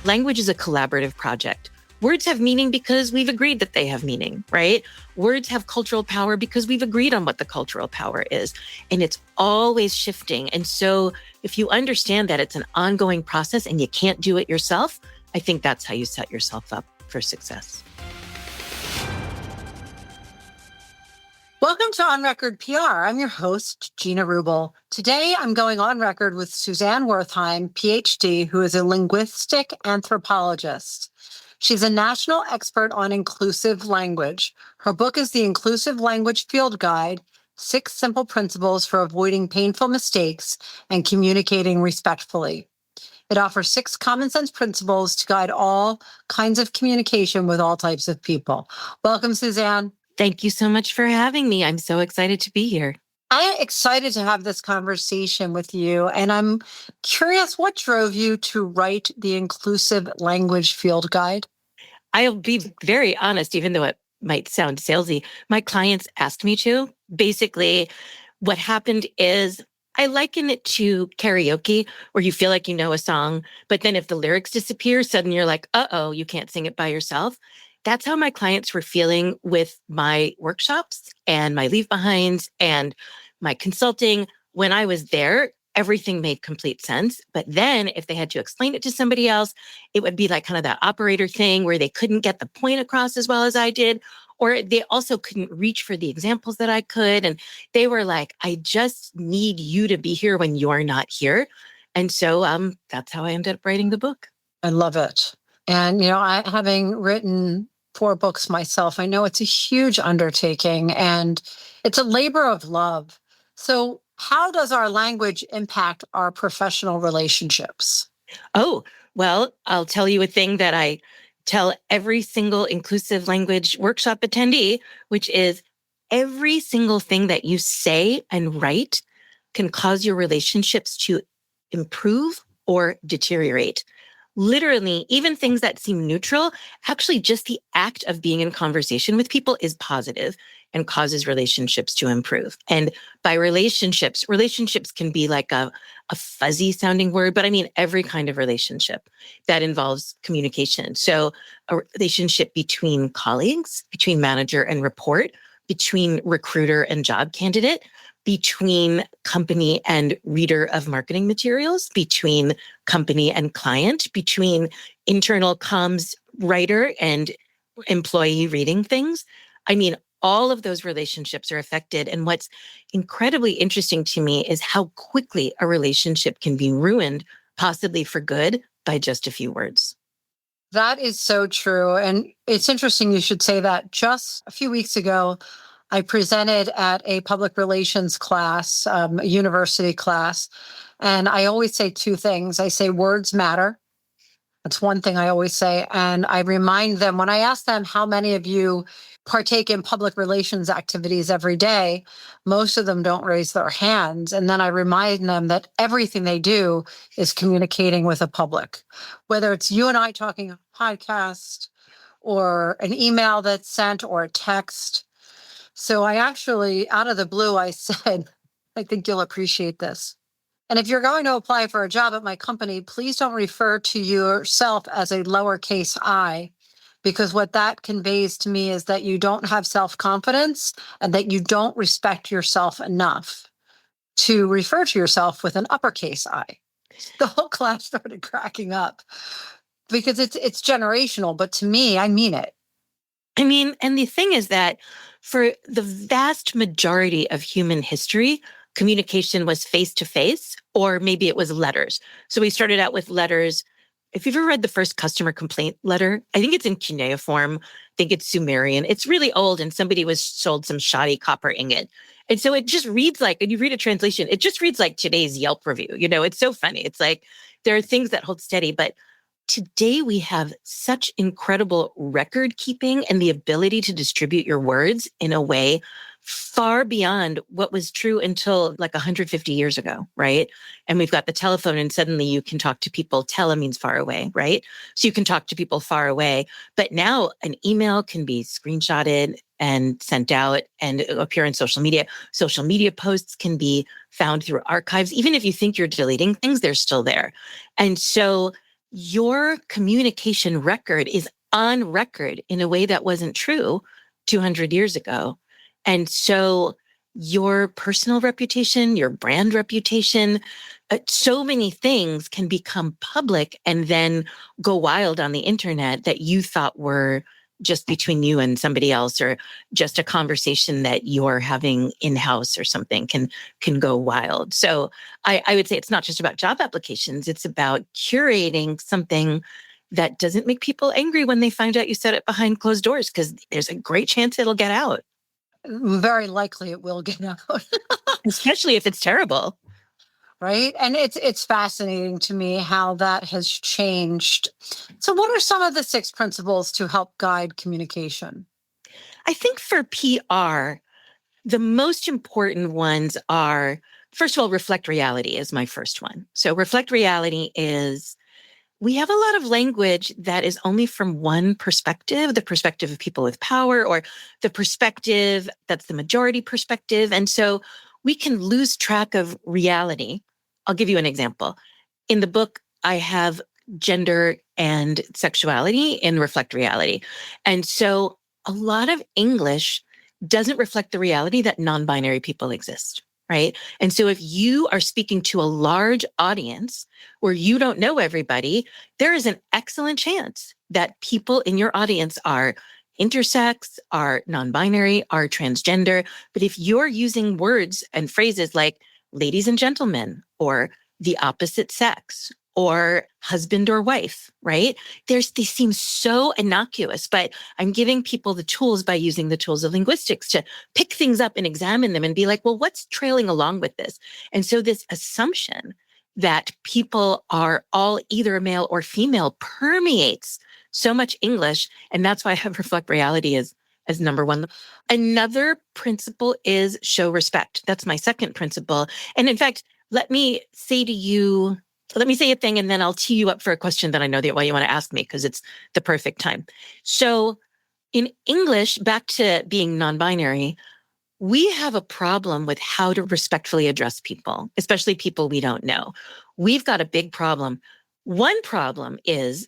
Language is a collaborative project. Words have meaning because we've agreed that they have meaning, right? Words have cultural power because we've agreed on what the cultural power is. And it's always shifting. And so if you understand that it's an ongoing process and you can't do it yourself, I think that's how you set yourself up for success. Welcome to On Record PR. I'm your host, Gina Rubel. Today, I'm going on record with Suzanne Wertheim, PhD, who is a linguistic anthropologist. She's a national expert on inclusive language. Her book is The Inclusive Language Field Guide, 6 Simple Principles for Avoiding Painful Mistakes and Communicating Respectfully. It offers 6 common sense principles to guide all kinds of communication with all types of people. Welcome, Suzanne. Thank you so much for having me. I'm so excited to be here. I'm excited to have this conversation with you, and I'm curious what drove you to write the Inclusive Language Field Guide? I'll be very honest, even though it might sound salesy, my clients asked me to. Basically, what happened is I liken it to karaoke, where you feel like you know a song, but then if the lyrics disappear, suddenly you're like, uh-oh, you can't sing it by yourself. That's how my clients were feeling with my workshops and my leave behinds and my consulting. When I was there, everything made complete sense. But then if they had to explain it to somebody else, it would be like kind of that operator thing where they couldn't get the point across as well as I did, or they also couldn't reach for the examples that I could. And they were like, I just need you to be here when you're not here. And so that's how I ended up writing the book. I love it. And, I having written 4 books myself, I know it's a huge undertaking and it's a labor of love. So how does our language impact our professional relationships? Oh, well, I'll tell you a thing that I tell every single inclusive language workshop attendee, which is every single thing that you say and write can cause your relationships to improve or deteriorate. Literally, even things that seem neutral, actually just the act of being in conversation with people is positive and causes relationships to improve. And by relationships can be like a fuzzy sounding word, but I mean every kind of relationship that involves communication. So a relationship between colleagues, between manager and report, between recruiter and job candidate, between company and reader of marketing materials, between company and client, between internal comms writer and employee reading things. I mean, all of those relationships are affected. And what's incredibly interesting to me is how quickly a relationship can be ruined, possibly for good, by just a few words. That is so true. And it's interesting you should say that. Just a few weeks ago, I presented at a public relations class, a university class, and I always say 2 things. I say words matter. That's one thing I always say. And I remind them, when I ask them how many of you partake in public relations activities every day, most of them don't raise their hands. And then I remind them that everything they do is communicating with the public, whether it's you and I talking a podcast or an email that's sent or a text. So I actually, out of the blue, I said, I think you'll appreciate this. And if you're going to apply for a job at my company, please don't refer to yourself as a lowercase I, because what that conveys to me is that you don't have self-confidence and that you don't respect yourself enough to refer to yourself with an uppercase I. The whole class started cracking up because it's generational, but to me, I mean it. I mean, and the thing is that for the vast majority of human history, communication was face-to-face, or maybe it was letters. So we started out with letters. If you've ever read the first customer complaint letter, I think it's in cuneiform. I think it's Sumerian. It's really old, and somebody was sold some shoddy copper ingot. And so it just reads like, and you read a translation, it just reads like today's Yelp review. It's so funny. It's like there are things that hold steady, but today we have such incredible record keeping and the ability to distribute your words in a way far beyond what was true until like 150 years ago, right? And we've got the telephone, and suddenly you can talk to people. Tele means far away, right? So you can talk to people far away. But now an email can be screenshotted and sent out and appear on social media. Social media posts can be found through archives. Even if you think you're deleting things, they're still there. And so your communication record is on record in a way that wasn't true 200 years ago. And so your personal reputation, your brand reputation, so many things can become public and then go wild on the internet that you thought were just between you and somebody else, or just a conversation that you're having in-house or something can go wild. So I would say it's not just about job applications. It's about curating something that doesn't make people angry when they find out you said it behind closed doors, because there's a great chance it'll get out. Very likely it will get out. Especially if it's terrible. Right. And it's fascinating to me how that has changed. So what are some of the 6 principles to help guide communication? I think for PR, the most important ones are, first of all, reflect reality is my first one. So reflect reality is, we have a lot of language that is only from one perspective, the perspective of people with power, or the perspective that's the majority perspective. And so we can lose track of reality. I'll give you an example. In the book, I have gender and sexuality in Reflect Reality. And so a lot of English doesn't reflect the reality that non-binary people exist, right? And so if you are speaking to a large audience where you don't know everybody, there is an excellent chance that people in your audience are intersex, are non-binary, are transgender. But if you're using words and phrases like ladies and gentlemen, or the opposite sex, or husband or wife, right? They seem so innocuous, but I'm giving people the tools by using the tools of linguistics to pick things up and examine them and be like, well, what's trailing along with this? And so this assumption that people are all either male or female permeates so much English. And that's why I have Reflect Reality as number one. Another principle is show respect. That's my second principle. And in fact, let me say a thing, and then I'll tee you up for a question that I know that why you want to ask me, because it's the perfect time. So in English, back to being non-binary, we have a problem with how to respectfully address people, especially people we don't know. We've got a big problem. One problem is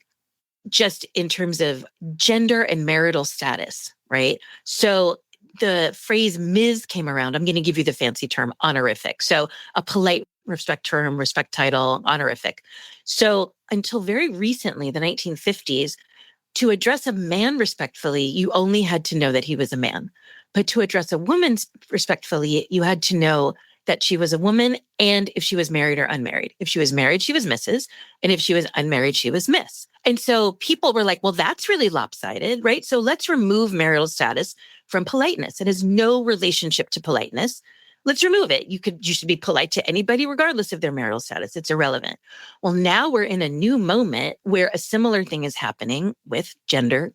just in terms of gender and marital status, right? So the phrase Ms. came around. I'm going to give you the fancy term honorific. So a polite respect term, respect title, honorific. So until very recently, the 1950s, to address a man respectfully, you only had to know that he was a man. But to address a woman respectfully, you had to know that she was a woman, and if she was married or unmarried. If she was married, she was Mrs. And if she was unmarried, she was Miss. And so people were like, well, that's really lopsided, right? So let's remove marital status from politeness. It has no relationship to politeness. Let's remove it. You should be polite to anybody, regardless of their marital status. It's irrelevant. Well, now we're in a new moment where a similar thing is happening with gender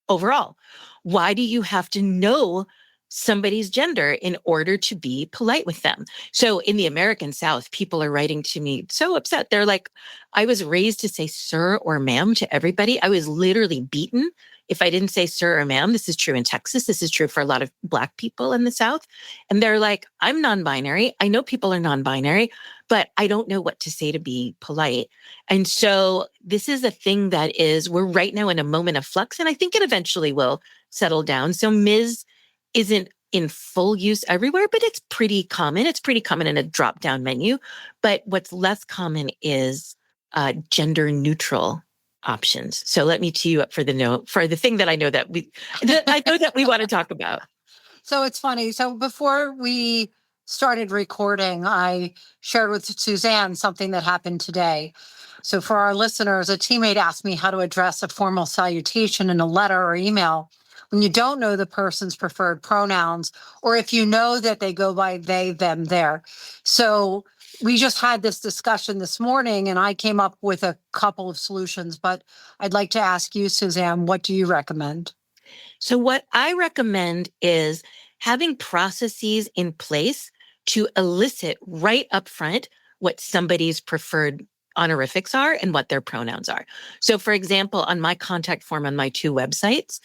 overall. Why do you have to know somebody's gender in order to be polite with them? So in the American South, people are writing to me so upset. They're like, I was raised to say sir or ma'am to everybody. I was literally beaten if I didn't say sir or ma'am. This is true in Texas. This is true for a lot of Black people in the South. And they're like, I'm non-binary. I know people are non-binary, but I don't know what to say to be polite. And so this is a thing that we're right now in a moment of flux, and I think it eventually will settle down. So Ms. isn't in full use everywhere, but it's pretty common. It's pretty common in a drop-down menu. But what's less common is gender neutral options. So let me tee you up for the thing that I know that we want to talk about. So it's funny. So before we started recording, I shared with Suzanne something that happened today. So for our listeners, a teammate asked me how to address a formal salutation in a letter or email when you don't know the person's preferred pronouns, or if you know that they go by they, them, their. So we just had this discussion this morning, and I came up with a couple of solutions, but I'd like to ask you, Suzanne, what do you recommend? So what I recommend is having processes in place to elicit right up front what somebody's preferred honorifics are and what their pronouns are. So for example, on my contact form on my 2 websites,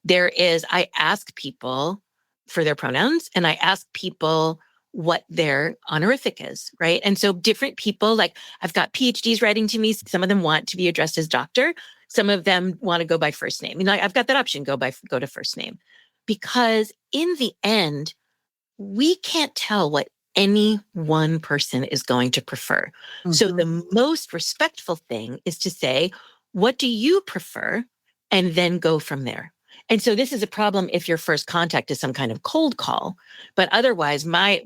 I ask people for their pronouns, and I ask people what their honorific is, right? And so different people, like I've got PhDs writing to me. Some of them want to be addressed as doctor. Some of them want to go by first name. I've got that option, go to first name. Because in the end, we can't tell what any one person is going to prefer. Mm-hmm. So the most respectful thing is to say, what do you prefer? And then go from there. And so this is a problem if your first contact is some kind of cold call. But otherwise, my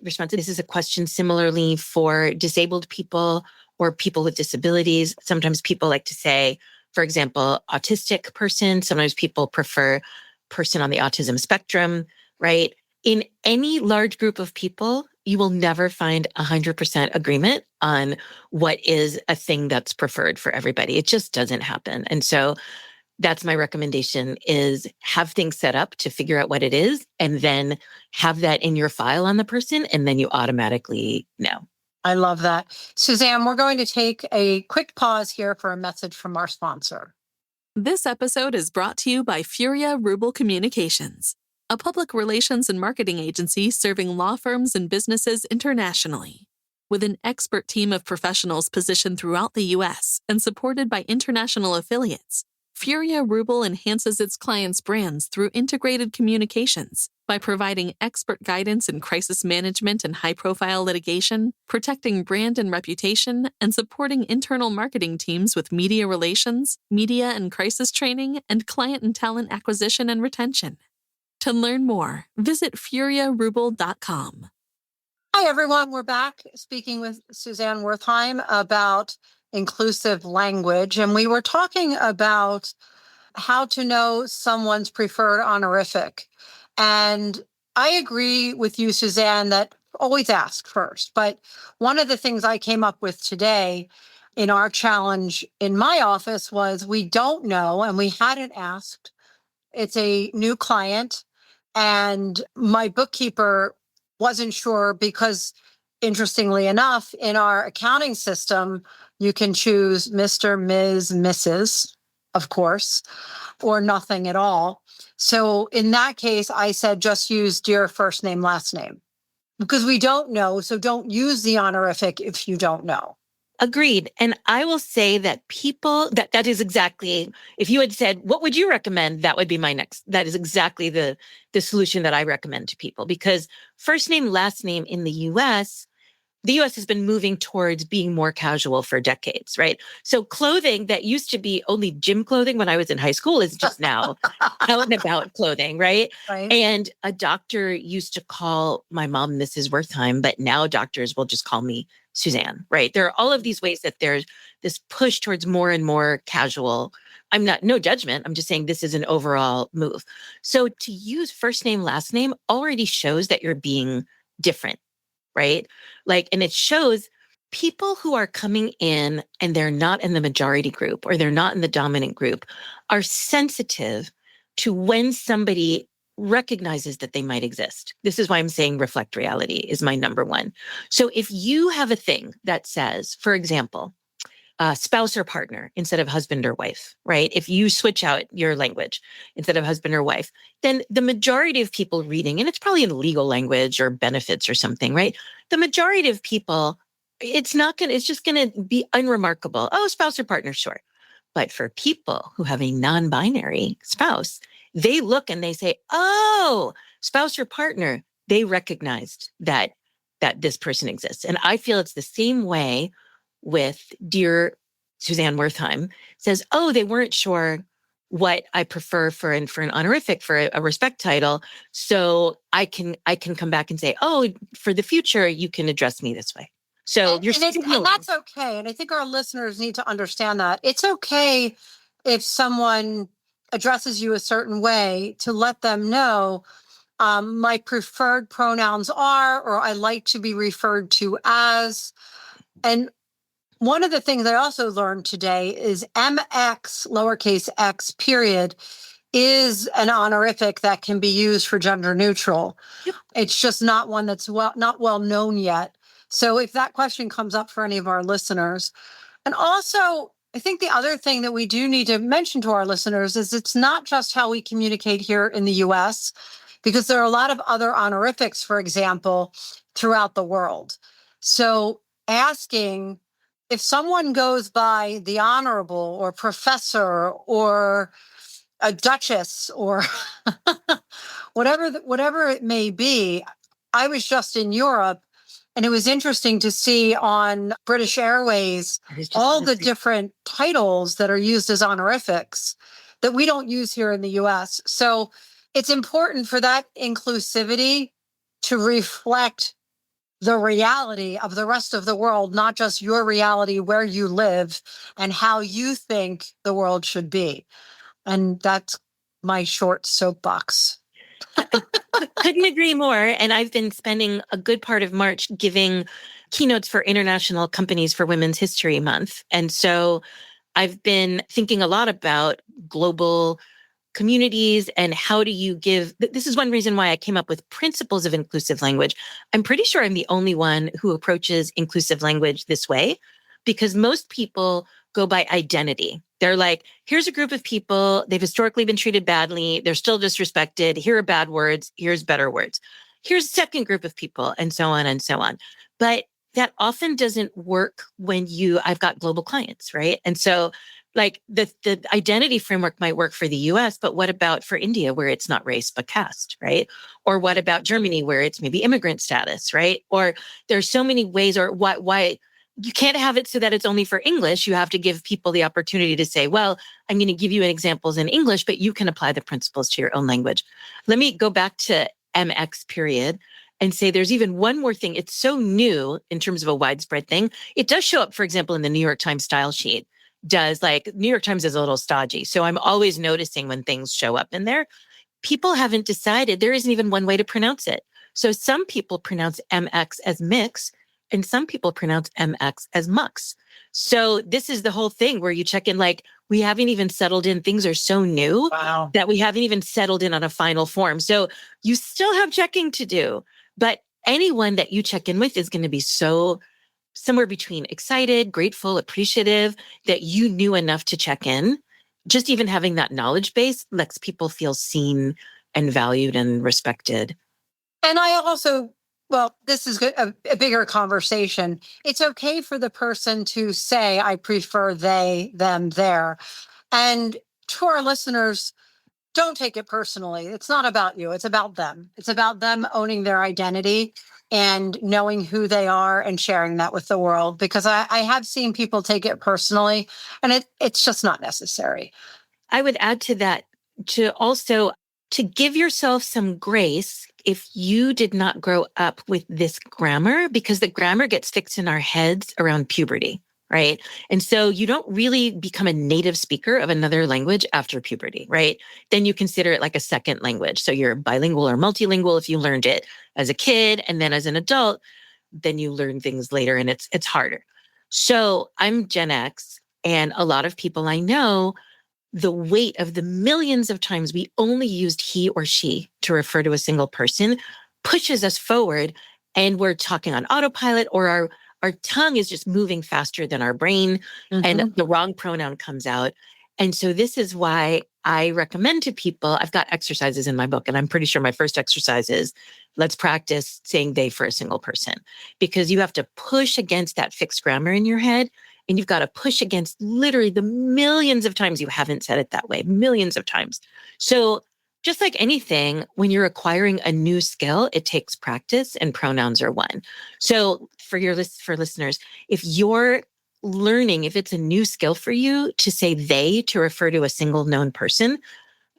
response, this is a question similarly for disabled people or people with disabilities. Sometimes people like to say, for example, autistic person. Sometimes people prefer person on the autism spectrum, right? In any large group of people, you will never find 100% agreement on what is a thing that's preferred for everybody. It just doesn't happen. And so that's my recommendation, is have things set up to figure out what it is and then have that in your file on the person, and then you automatically know. I love that. Suzanne, we're going to take a quick pause here for a message from our sponsor. This episode is brought to you by Furia Rubel Communications, a public relations and marketing agency serving law firms and businesses internationally. With an expert team of professionals positioned throughout the U.S. and supported by international affiliates, Furia Rubel enhances its clients' brands through integrated communications by providing expert guidance in crisis management and high-profile litigation, protecting brand and reputation, and supporting internal marketing teams with media relations, media and crisis training, and client and talent acquisition and retention. To learn more, visit furiarubel.com. Hi, everyone. We're back speaking with Suzanne Wertheim about inclusive language. And we were talking about how to know someone's preferred honorific. And I agree with you, Suzanne, that always ask first. But one of the things I came up with today in our challenge in my office was we don't know, and we hadn't asked. It's a new client, and my bookkeeper wasn't sure because, interestingly enough, in our accounting system, you can choose Mr., Ms., Mrs., of course, or nothing at all. So in that case, I said, just use dear first name, last name, because we don't know. So don't use the honorific if you don't know. Agreed. And I will say that people, that is exactly, if you had said, what would you recommend? That would be that is exactly the solution that I recommend to people, because first name, last name in the US has been moving towards being more casual for decades, right? So clothing that used to be only gym clothing when I was in high school is just now out and about clothing, right? And a doctor used to call my mom Mrs. Wertheim, but now doctors will just call me Suzanne, right? There are all of these ways that there's this push towards more and more casual. No judgment. I'm just saying this is an overall move. So to use first name, last name already shows that you're being different, right? And it shows people who are coming in and they're not in the majority group or they're not in the dominant group are sensitive to when somebody recognizes that they might exist. This is why I'm saying reflect reality is my number one. So if you have a thing that says, for example, spouse or partner instead of husband or wife, right? If you switch out your language instead of husband or wife, then the majority of people reading, and it's probably in legal language or benefits or something, right? The majority of people, it's just going to be unremarkable. Oh, spouse or partner, sure. But for people who have a non-binary spouse, they look and they say, oh, spouse or partner, they recognized that this person exists. And I feel it's the same way with dear Suzanne Wertheim says, oh, they weren't sure what I prefer for an honorific, for a respect title. So I can come back and say, oh, for the future, you can address me this way. So and that's okay. And I think our listeners need to understand that. It's okay if someone addresses you a certain way to let them know my preferred pronouns are, or I like to be referred to as. And one of the things I also learned today is MX, lowercase x, period, is an honorific that can be used for gender neutral. Yep. It's just not one that's not well known yet. So if that question comes up for any of our listeners, and also I think the other thing that we do need to mention to our listeners is it's not just how we communicate here in the US. because there are a lot of other honorifics, for example, throughout the world. So asking if someone goes by the honorable or professor or a duchess or whatever it may be. I was just in Europe, and it was interesting to see on British Airways all the different titles that are used as honorifics that we don't use here in the US. So it's important for that inclusivity to reflect the reality of the rest of the world, not just your reality where you live and how you think the world should be. And that's my short soapbox. Couldn't agree more. And I've been spending a good part of March giving keynotes for International Companies for Women's History Month. And so I've been thinking a lot about global communities and how do you give, this is one reason why I came up with principles of inclusive language. I'm pretty sure I'm the only one who approaches inclusive language this way, because most people go by identity. They're like, here's a group of people, they've historically been treated badly, they're still disrespected, here are bad words, here's better words. Here's a second group of people, and so on and so on. But that often doesn't work when I've got global clients, right? And so like the identity framework might work for the US, but what about for India where it's not race, but caste, right? Or what about Germany where it's maybe immigrant status, right? Or there's so many ways, or why you can't have it so that it's only for English. You have to give people the opportunity to say, well, I'm going to give you examples in English, but you can apply the principles to your own language. Let me go back to MX period and say there's even one more thing. It's so new in terms of a widespread thing. It does show up, for example, in the New York Times style sheet. New York Times is a little stodgy. So I'm always noticing when things show up in there. People haven't decided, there isn't even one way to pronounce it. So some people pronounce MX as mix, and some people pronounce MX as mux. So this is the whole thing where you check in, like, we haven't even settled in. Things are so new that we haven't even settled in on a final form. So you still have checking to do, but anyone that you check in with is going to be somewhere between excited, grateful, appreciative that you knew enough to check in. Just even having that knowledge base lets people feel seen and valued and respected. And I also, well, this is a bigger conversation. It's okay for the person to say, I prefer they, them, their. And to our listeners, don't take it personally. It's not about you. It's about them. It's about them owning their identity and knowing who they are and sharing that with the world. Because I have seen people take it personally, and it's just not necessary. I would add to that to give yourself some grace if you did not grow up with this grammar, because the grammar gets fixed in our heads around puberty, right? And so you don't really become a native speaker of another language after puberty, right? Then you consider it like a second language. So you're bilingual or multilingual if you learned it as a kid, and then as an adult, then you learn things later and it's harder. So I'm Gen X, and a lot of people I know, the weight of the millions of times we only used he or she to refer to a single person pushes us forward, and we're talking on autopilot, or our tongue is just moving faster than our brain, and the wrong pronoun comes out. And so this is why I recommend to people, I've got exercises in my book, and I'm pretty sure my first exercise is, let's practice saying they for a single person, because you have to push against that fixed grammar in your head. And you've got to push against literally the millions of times you haven't said it that way, millions of times. So just like anything, when you're acquiring a new skill, it takes practice, and pronouns are one. So for listeners, if you're learning, if it's a new skill for you to say they to refer to a single known person,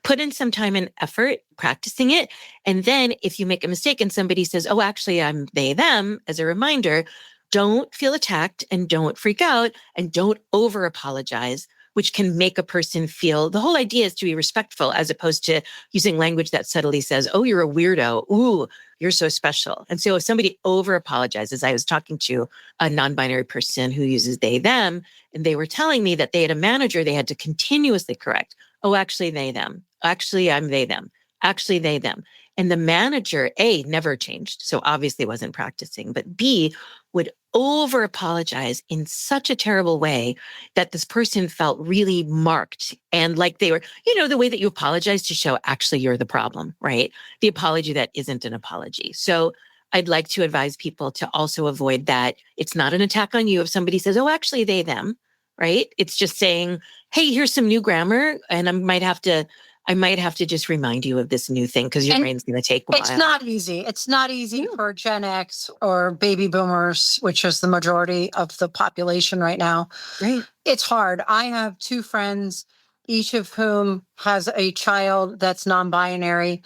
put in some time and effort practicing it. And then if you make a mistake and somebody says, oh, actually, I'm they, them, as a reminder, don't feel attacked and don't freak out and don't over apologize, which can make a person feel, the whole idea is to be respectful as opposed to using language that subtly says, oh, you're a weirdo. Ooh, you're so special. And so if somebody over apologizes, I was talking to a non-binary person who uses they, them, and they were telling me that they had a manager they had to continuously correct. Oh, actually, they, them. Actually, I'm they, them. Actually, they, them. And the manager, A, never changed. So obviously wasn't practicing, but B, would over apologize in such a terrible way that this person felt really marked and like they were, the way that you apologize to show actually you're the problem, right? The apology that isn't an apology. So I'd like to advise people to also avoid that. It's not an attack on you if somebody says, oh, actually they, them, right? It's just saying, hey, here's some new grammar and I might have to just remind you of this new thing because your brain's going to take a while. It's not easy. It's not easy for Gen X or baby boomers, which is the majority of the population right now. Right. It's hard. I have two friends, each of whom has a child that's non-binary.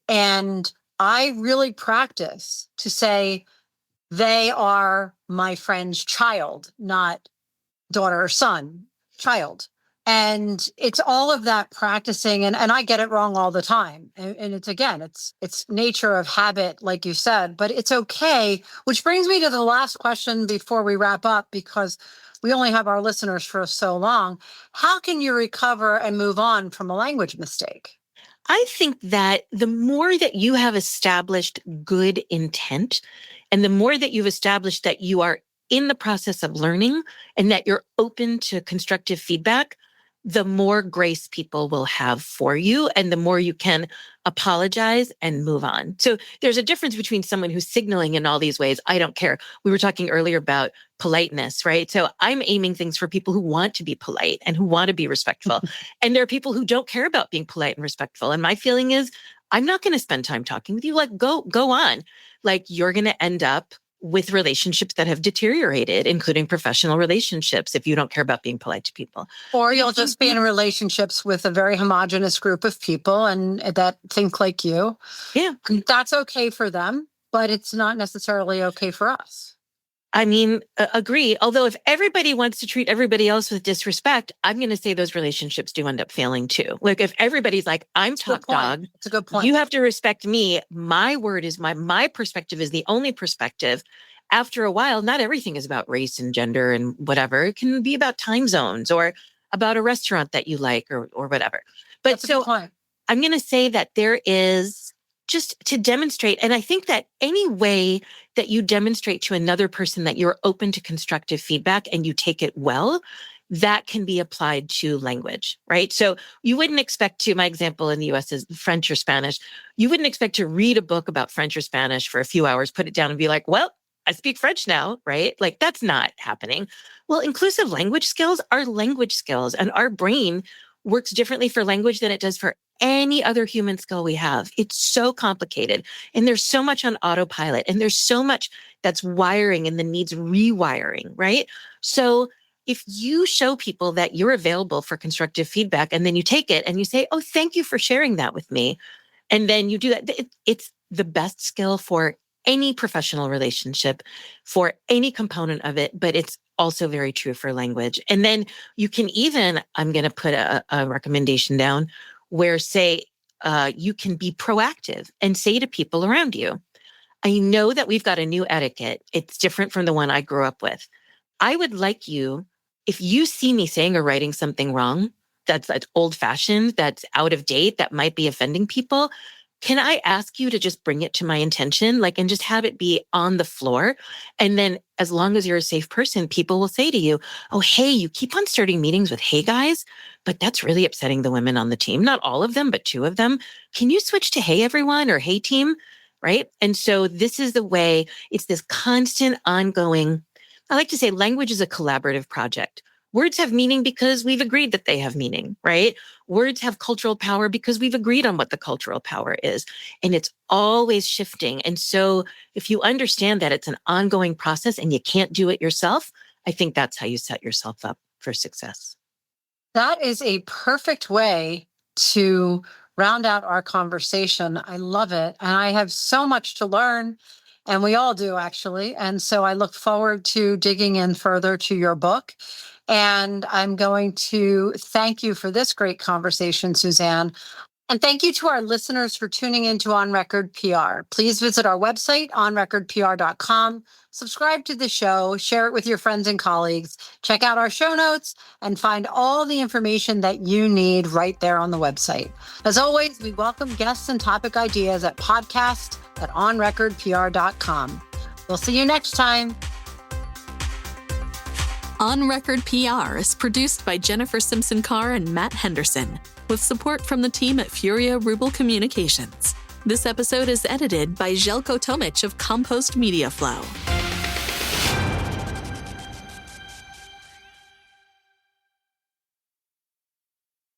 And I really practice to say they are my friend's child, not daughter or son, child. And it's all of that practicing. And I get it wrong all the time. And it's nature of habit, like you said, but it's okay. Which brings me to the last question before we wrap up, because we only have our listeners for so long. How can you recover and move on from a language mistake? I think that the more that you have established good intent and the more that you've established that you are in the process of learning and that you're open to constructive feedback, the more grace people will have for you and the more you can apologize and move on. So there's a difference between someone who's signaling in all these ways, I don't care. We were talking earlier about politeness, right? So I'm aiming things for people who want to be polite and who want to be respectful. And there are people who don't care about being polite and respectful. And my feeling is, I'm not going to spend time talking with you. Like, go on. Like, you're going to end up with relationships that have deteriorated, including professional relationships, if you don't care about being polite to people. Or you'll just be in relationships with a very homogenous group of people and that think like you. Yeah. That's okay for them, but it's not necessarily okay for us. I mean, agree. Although if everybody wants to treat everybody else with disrespect, I'm going to say those relationships do end up failing too. Like if everybody's like, I'm top dog. It's a good point. You have to respect me. My word is my perspective is the only perspective. After a while, not everything is about race and gender and whatever. It can be about time zones or about a restaurant that you like or whatever. But That's a good point. I'm going to say that there is just to demonstrate. And I think that any way that you demonstrate to another person that you're open to constructive feedback and you take it well, that can be applied to language, right? So you wouldn't expect to, my example in the US is French or Spanish. You wouldn't expect to read a book about French or Spanish for a few hours, put it down and be like, well, I speak French now, right? Like that's not happening. Well, inclusive language skills are language skills and our brain works differently for language than it does for any other human skill we have. It's so complicated and there's so much on autopilot and there's so much that's wiring and then needs rewiring, right? So if you show people that you're available for constructive feedback and then you take it and you say, oh, thank you for sharing that with me. And then you do that, it's the best skill for any professional relationship, for any component of it, but it's also very true for language. And then you can even, I'm going to put a recommendation down where say you can be proactive and say to people around you, I know that we've got a new etiquette. It's different from the one I grew up with. I would like you, if you see me saying or writing something wrong, that's old fashioned, that's out of date, that might be offending people, can I ask you to just bring it to my attention, and just have it be on the floor? And then as long as you're a safe person, people will say to you, oh, hey, you keep on starting meetings with, hey guys, but that's really upsetting the women on the team. Not all of them, but 2 of them. Can you switch to hey everyone or hey team? Right. And so this is the way it's this constant ongoing, I like to say language is a collaborative project. Words have meaning because we've agreed that they have meaning, right? Words have cultural power because we've agreed on what the cultural power is. And it's always shifting. And so if you understand that it's an ongoing process and you can't do it yourself, I think that's how you set yourself up for success. That is a perfect way to round out our conversation. I love it. And I have so much to learn. And we all do, actually. And so I look forward to digging in further to your book. And I'm going to thank you for this great conversation, Suzanne. And thank you to our listeners for tuning into On Record PR. Please visit our website, onrecordpr.com. Subscribe to the show, share it with your friends and colleagues, check out our show notes, and find all the information that you need right there on the website. As always, we welcome guests and topic ideas at podcast@onrecordpr.com. We'll see you next time. On Record PR is produced by Jennifer Simpson Carr and Matt Henderson, with support from the team at Furia Rubel Communications. This episode is edited by Željko Tomic of Compost Media Flow.